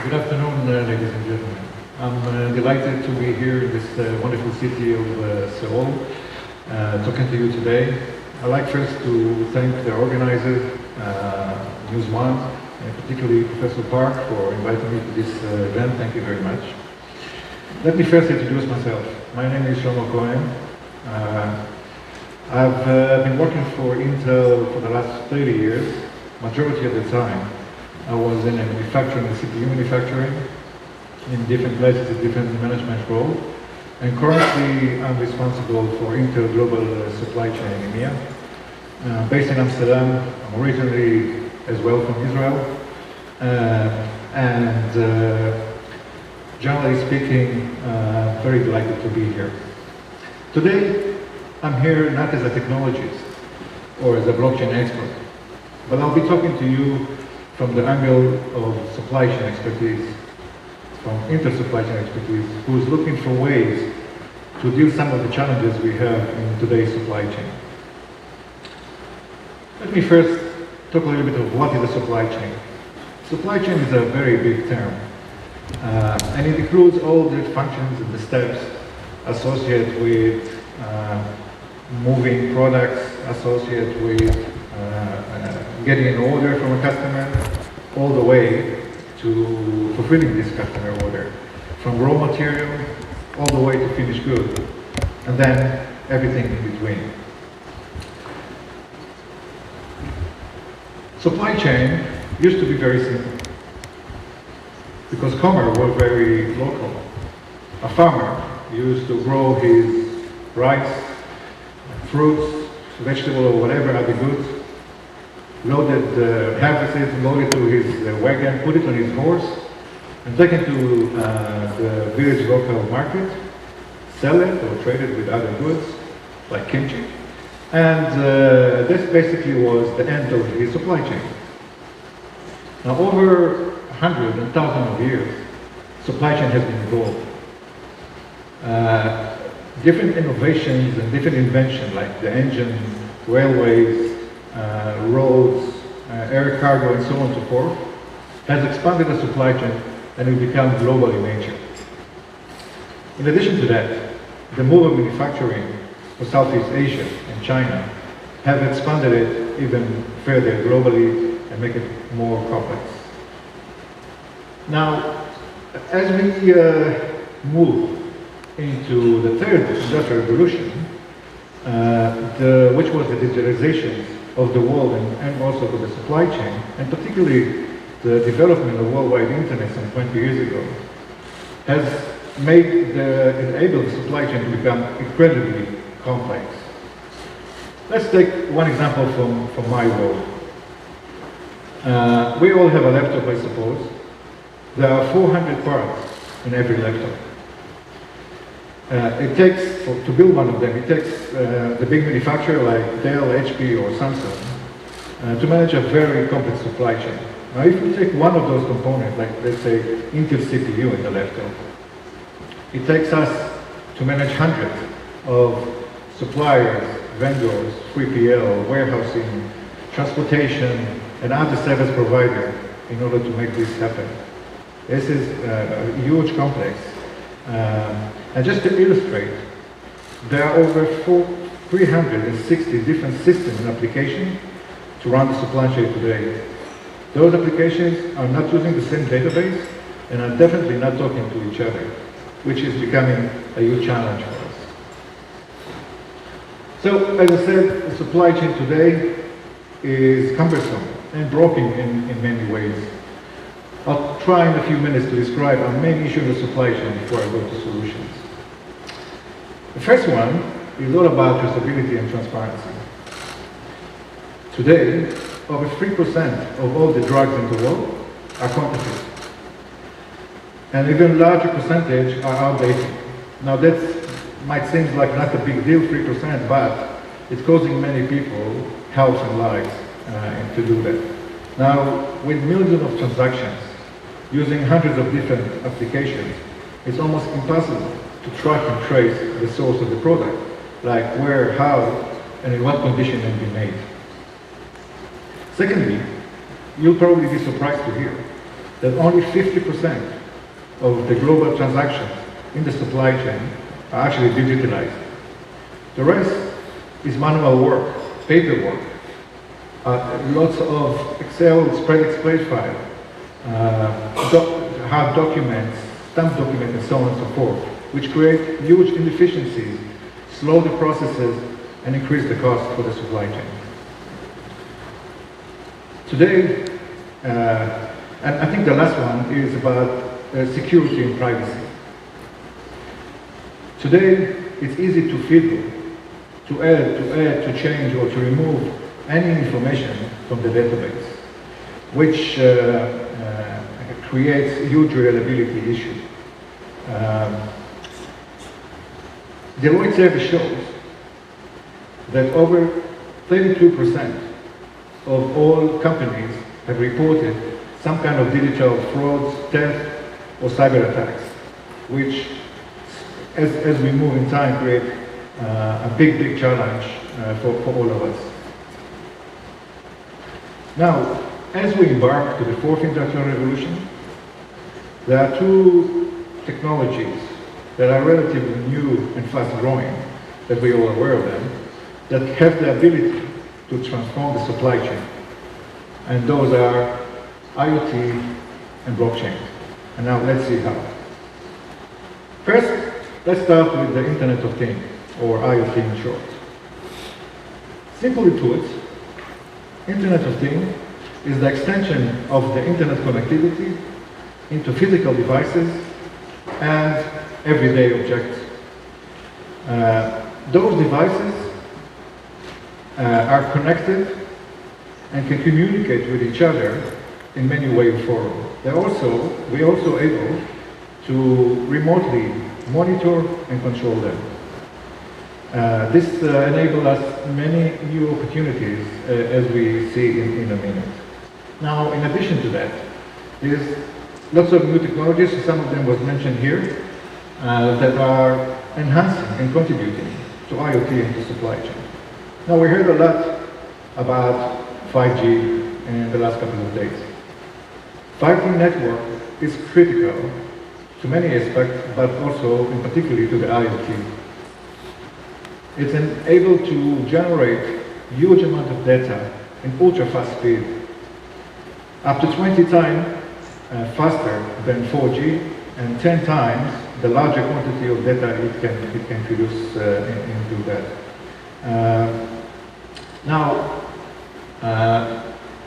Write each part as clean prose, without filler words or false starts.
Good afternoon, ladies and gentlemen. I'm delighted to be here in this wonderful city of Seoul, talking to you today. I'd like first to thank the organizers, News One, and particularly Professor Park for inviting me to this event. Thank you very much. Let me first introduce myself. My name is Shlomo Cohen. I've been working for Intel for the last 30 years. Majority of the time I was in a manufacturing, CPU manufacturing, in different places, in different management roles. And currently I'm responsible for Intel Global Supply Chain in EMEA. Based in Amsterdam, I'm originally as well from Israel. Generally speaking, very delighted to be here. Today, I'm here not as a technologist or as a blockchain expert, but I'll be talking to you from the angle of supply chain expertise, from inter-supply chain expertise, who's looking for ways to deal some of the challenges we have in today's supply chain. Let me first talk a little bit of what is a supply chain. Supply chain is a very big term, and it includes all the functions and the steps associated with moving products, associated with getting an order from a customer, all the way to fulfilling this customer order, from raw material all the way to finished goods, and then everything in between. Supply chain used to be very simple, because commerce was very local. A farmer used to grow his rice, fruits, vegetables, or whatever other goods, harvested, loaded to his wagon, put it on his horse, and take it to the village local market, sell it or trade it with other goods, like kimchi. And this basically was the end of his supply chain. Now, over hundreds and thousands of years, supply chain has been evolved. Different innovations and different inventions, like the engine, railways, roads, air cargo, and so on and so forth, has expanded the supply chain and it become global in nature. In addition to that, the move of manufacturing for Southeast Asia and China have expanded it even further globally and make it more complex. Now, as we move into the third industrial revolution, which was the digitalization of the world and also of the supply chain, and particularly the development of worldwide internet some 20 years ago, has enabled the supply chain to become incredibly complex. Let's take one example from my world. We all have a laptop, I suppose. There are 400 parts in every laptop. It takes, to build one of them, it takes the big manufacturer like Dell, HP, or Samsung to manage a very complex supply chain. Now, if you take one of those components, like let's say Intel CPU in the laptop, it takes us to manage hundreds of suppliers, vendors, 3PL, warehousing, transportation, and other service providers in order to make this happen. This is a huge complex. And just to illustrate, there are over 360 different systems and applications to run the supply chain today. Those applications are not using the same database and are definitely not talking to each other, which is becoming a huge challenge for us. So, as I said, the supply chain today is cumbersome and broken in many ways. I'll try in a few minutes to describe our main issue in the supply chain before I go to solutions. The first one is all about traceability and transparency. Today, over 3% of all the drugs in the world are counterfeit. And even larger percentage are outdated. Now that might seem like not a big deal, 3%, but it's causing many people health and lives to do that. Now, with millions of transactions, using hundreds of different applications, it's almost impossible to track and trace the source of the product, like where, how, and in what condition it will be made. Secondly, you'll probably be surprised to hear that only 50% of the global transactions in the supply chain are actually digitalized. The rest is manual work, paperwork, lots of Excel spreadsheet file, hard documents, stamp documents, and so on and so forth, which create huge inefficiencies, slow the processes, and increase the cost for the supply chain. Today, and I think the last one is about security and privacy. Today, it's easy to fiddle, to add, to change, or to remove any information from the database, which creates huge reliability issues. Deloitte survey shows that over 32% of all companies have reported some kind of digital frauds, theft, or cyber attacks, which, as we move in time, create a big challenge for all of us. Now, as we embark to the fourth industrial revolution, there are two technologies that are relatively new and fast-growing, that we are all aware of them, that have the ability to transform the supply chain. And those are IoT and blockchain. And now let's see how. First, let's start with the Internet of Things, or IoT in short. Simply put, Internet of Things is the extension of the internet connectivity into physical devices and everyday objects. Those devices are connected and can communicate with each other in many ways or forms. We're also able to remotely monitor and control them. This enables us many new opportunities, as we see in a minute. Now, in addition to that, there's lots of new technologies, some of them was mentioned here, that are enhancing and contributing to IoT and to supply chain. Now, we heard a lot about 5G in the last couple of days. 5G network is critical to many aspects, but also in particular to the IoT. It's able to generate huge amount of data in ultra-fast speed, up to 20 times faster than 4G, and 10 times the larger quantity of data it can produce into that. Now,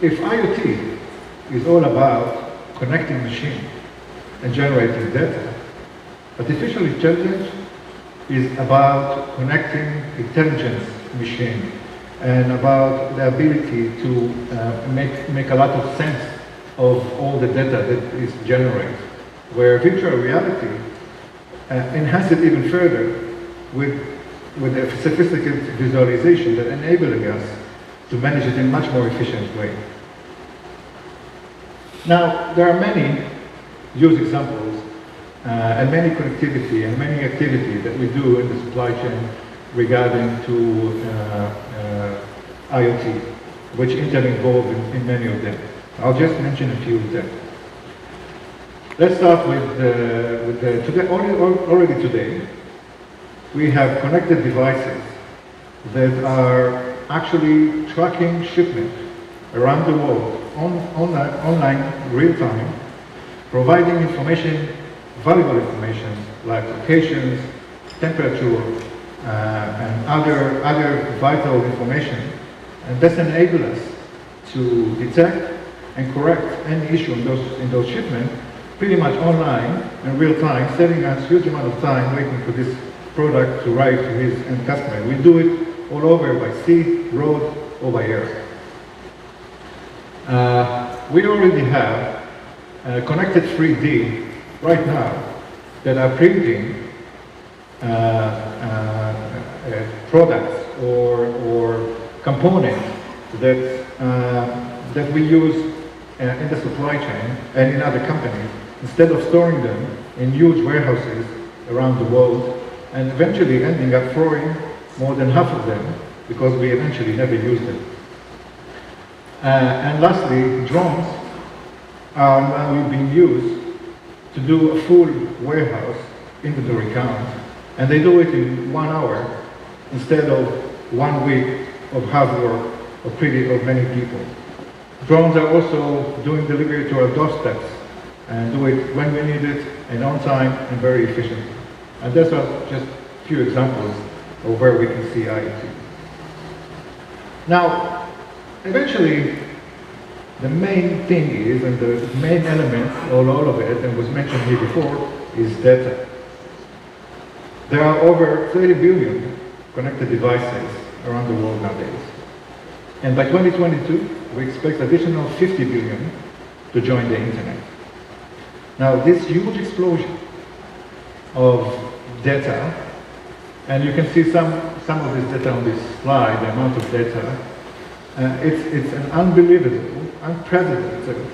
if IoT is all about connecting machines and generating data, artificial intelligence is about connecting intelligence machine and about the ability to make a lot of sense of all the data that is generated, where virtual reality enhances it even further with a sophisticated visualization that enabling us to manage it in a much more efficient way. Now, there are many use examples and many connectivity and many activity that we do in the supply chain regarding to IoT, which involved in many of them. I'll just mention a few of them. Let's start with today. Already today, we have connected devices that are actually tracking shipment around the world online, real time, providing information, valuable information like locations, temperature, and other vital information, and this enables us to detect and correct any issue in those shipments pretty much online in real time, saving us huge amount of time waiting for this product to arrive to his end customer. We do it all over by sea, road, or by air. We already have connected 3D right now that are printing products or components that we use in the supply chain and in other companies, instead of storing them in huge warehouses around the world and eventually ending up throwing more than half of them because we eventually never use them. And lastly, drones are now being used to do a full warehouse inventory count, and they do it in 1 hour instead of 1 week of hard work of many people. Drones are also doing delivery to our doorsteps and do it when we need it and on time and very efficiently. And those are just a few examples of where we can see IoT. Now, eventually, the main thing is, and the main element of all of it, and was mentioned here before, is data. There are over 30 billion connected devices around the world nowadays. And by 2022, we expect additional 50 billion to join the internet. Now, this huge explosion of data, and you can see some of this data on this slide, the amount of data, it's an unbelievable, unprecedented,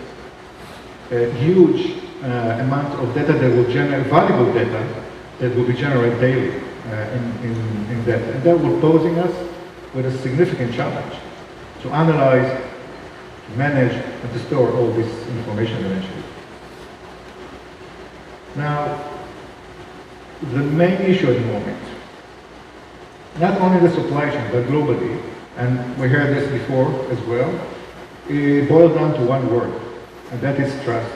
huge amount of data that will generate, valuable data that will be generated daily in that. And that will posing us with a significant challenge to analyze, to manage, and to store all this information eventually. Now, the main issue at the moment, not only the supply chain, but globally, and we heard this before as well, it boils down to one word, and that is trust.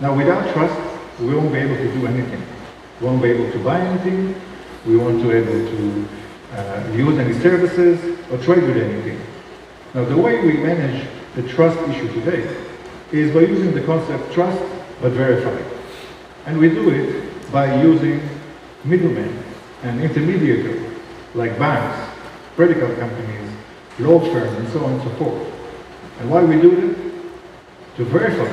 Now, without trust, we won't be able to do anything. We won't be able to buy anything. We won't be able to use any services or trade with anything. Now, the way we manage the trust issue today is by using the concept trust but verify. And we do it by using middlemen and intermediaries like banks, credit card companies, law firms, and so on and so forth. And why we do that? To verify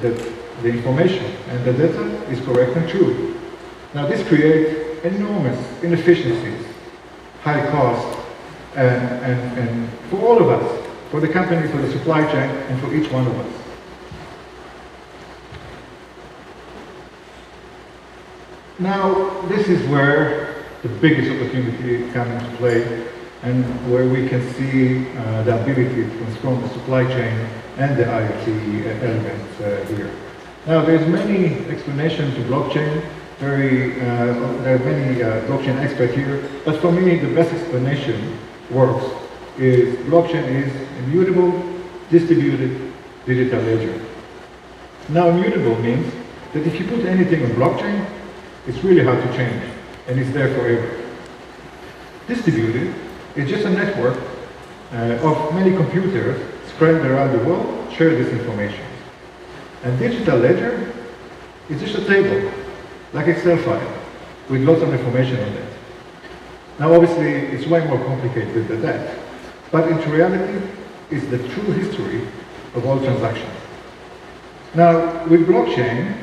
that the information and the data is correct and true. Now, this creates enormous inefficiencies, high cost, and for all of us, for the company, for the supply chain, and for each one of us. Now, this is where the biggest opportunity comes into play, and where we can see the ability to transform the supply chain and the IoT elements here. Now, there's many explanations to blockchain. There are many blockchain experts here, but for me, the best explanation works is blockchain is immutable, distributed, digital ledger. Now, immutable means that if you put anything on blockchain, it's really hard to change, and it's there forever. Distributed is just a network of many computers spread around the world share this information. And digital ledger is just a table, like Excel file, with lots of information on it. Now, obviously, it's way more complicated than that, but in reality, it's the true history of all transactions. Now, with blockchain,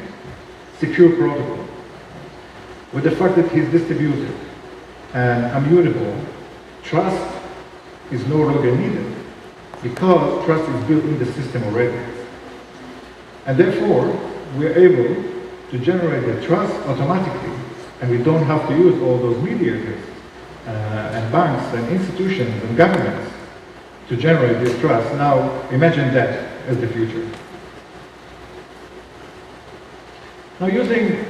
secure protocol, with the fact that it's distributed and immutable, trust is no longer needed because trust is built in the system already. And therefore, we're able to generate the trust automatically, and we don't have to use all those mediators and banks and institutions and governments to generate this trust. Now, imagine that as the future. Now, using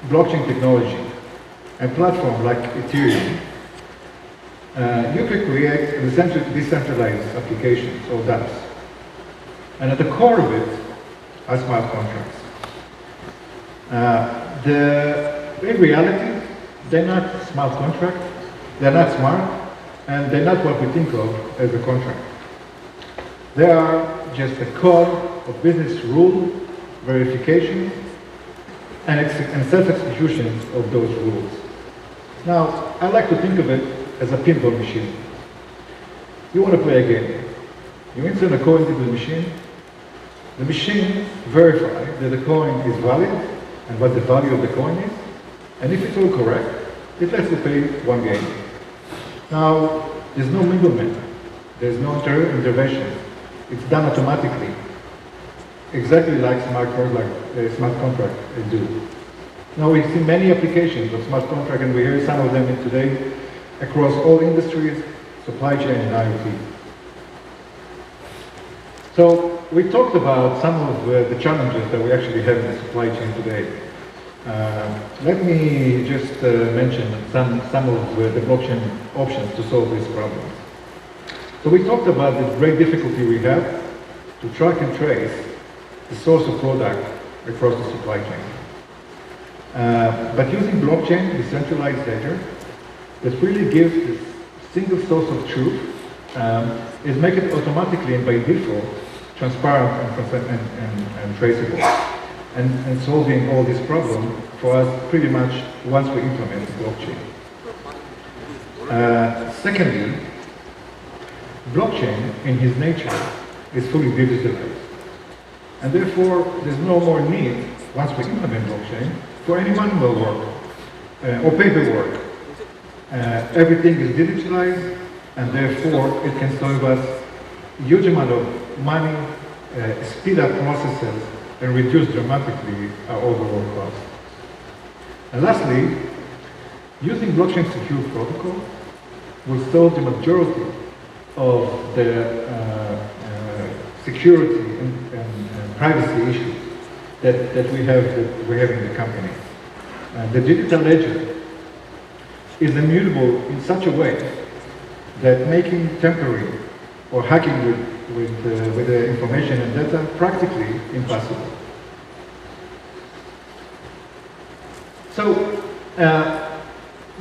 blockchain technology and platforms like Ethereum, you could create decentralized applications or dApps. And at the core of it are smart contracts. In reality, they're not smart contracts, they're not smart, and they're not what we think of as a contract. They are just a core of business rule, verification, and self-execution of those rules. Now, I like to think of it as a pinball machine. You want to play a game. You insert a coin into the machine verifies that the coin is valid and what the value of the coin is, and if it's all correct, it lets you play one game. Now, there's no middleman, there's no intervention. It's done automatically, exactly like smart contract do. Now, we see many applications of smart contract, and we hear some of them today across all industries, supply chain, and IoT. So, we talked about some of the challenges that we actually have in the supply chain today. Let me just mention some of the blockchain options to solve these problems. So we talked about the great difficulty we have to track and trace the source of product across the supply chain. But using blockchain, decentralized ledger, that really gives this single source of truth, is make it automatically and by default transparent and traceable, and solving all this problem for us pretty much once we implement the blockchain. Secondly, blockchain in his nature is fully digitalized, and therefore there's no more need, once we implement blockchain, for any manual work or paperwork. Everything is digitalized, and therefore it can save us a huge amount of money, speed up processes, and reduce dramatically our overall cost. And lastly, using blockchain secure protocol will solve the majority of the security and privacy issues that we have in the company. The digital ledger is immutable in such a way that making tampering or hacking with the information and data practically impossible. So,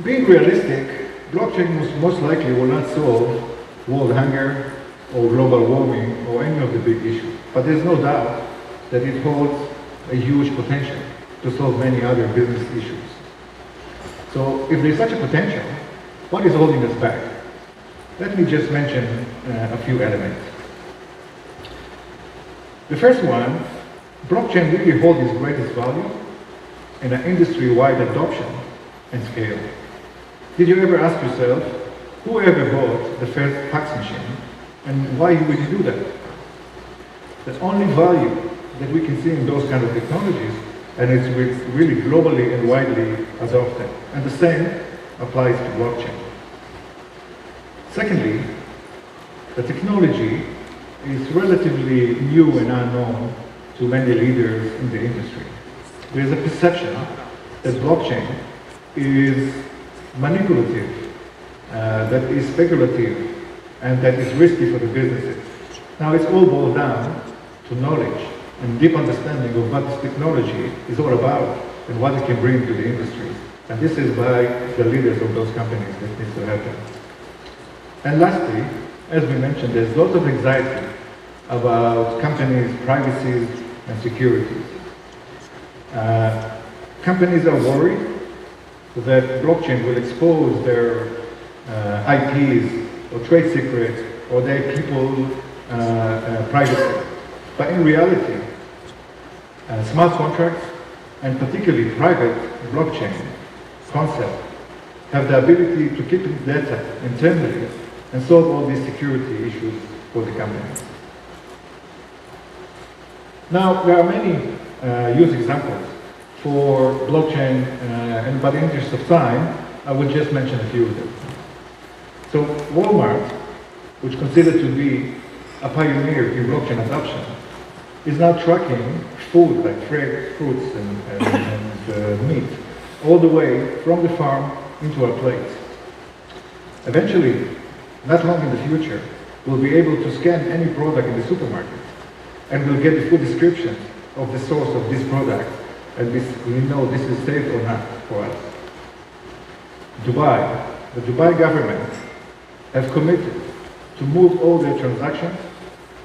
being realistic, blockchain most likely will not solve world hunger or global warming or any of the big issues. But there's no doubt that it holds a huge potential to solve many other business issues. So if there's such a potential, what is holding us back? Let me just mention a few elements. The first one, blockchain really holds its greatest value in an industry-wide adoption and scale. Did you ever ask yourself, who ever bought the first fax machine, and why would you do that? The only value that we can see in those kind of technologies, and it's really globally and widely adopted. And the same applies to blockchain. Secondly, the technology is relatively new and unknown to many leaders in the industry. There is a perception that blockchain is manipulative, that is speculative, and that is risky for the businesses. Now it's all boiled down to knowledge and deep understanding of what this technology is all about and what it can bring to the industry. And this is by the leaders of those companies that needs to happen. And lastly, as we mentioned, there's lots of anxiety about companies' privacy and security. Companies are worried that blockchain will expose their IPs or trade secrets or their people's privacy. But in reality, smart contracts and particularly private blockchain concept have the ability to keep data internally and solve all these security issues for the companies. Now, there are many use examples for blockchain, and by the interest of time, I will just mention a few of them. So Walmart, which is considered to be a pioneer in blockchain adoption, is now tracking food like fresh fruits and meat all the way from the farm into our plates. Eventually, not long in the future, we'll be able to scan any product in the supermarket and we'll get the full description of the source of this product, and we know this is safe or not for us. Dubai, the Dubai government have committed to move all their transactions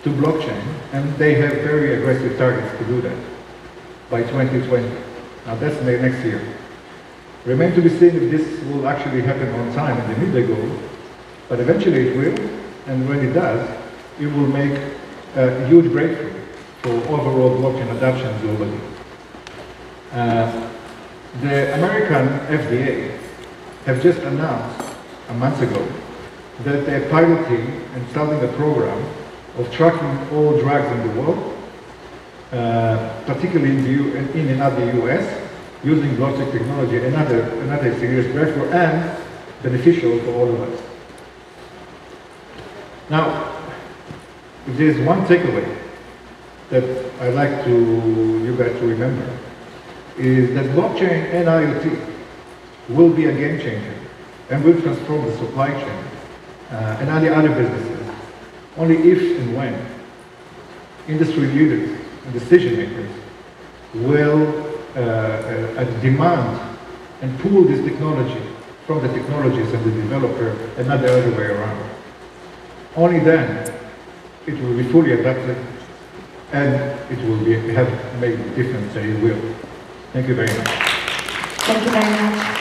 to blockchain, and they have very aggressive targets to do that by 2020. Now that's next year. Remain to be seen if this will actually happen on time and they meet their goal, but eventually it will, and when it does, it will make a huge breakthrough for overall blockchain adoption globally. The American FDA have just announced a month ago that they're piloting and starting a program of tracking all drugs in the world, particularly in and out the US, using blockchain technology, another serious breakthrough and beneficial for all of us. Now, if there's one takeaway that I'd like you guys to remember is that blockchain and IoT will be a game changer and will transform the supply chain and all the other businesses only if and when industry leaders and decision makers will demand and pool this technology from the technologists and the developer and not the other way around. Only then it will be fully adapted and it will have made a difference, and it will. Thank you very much. Thank you very much.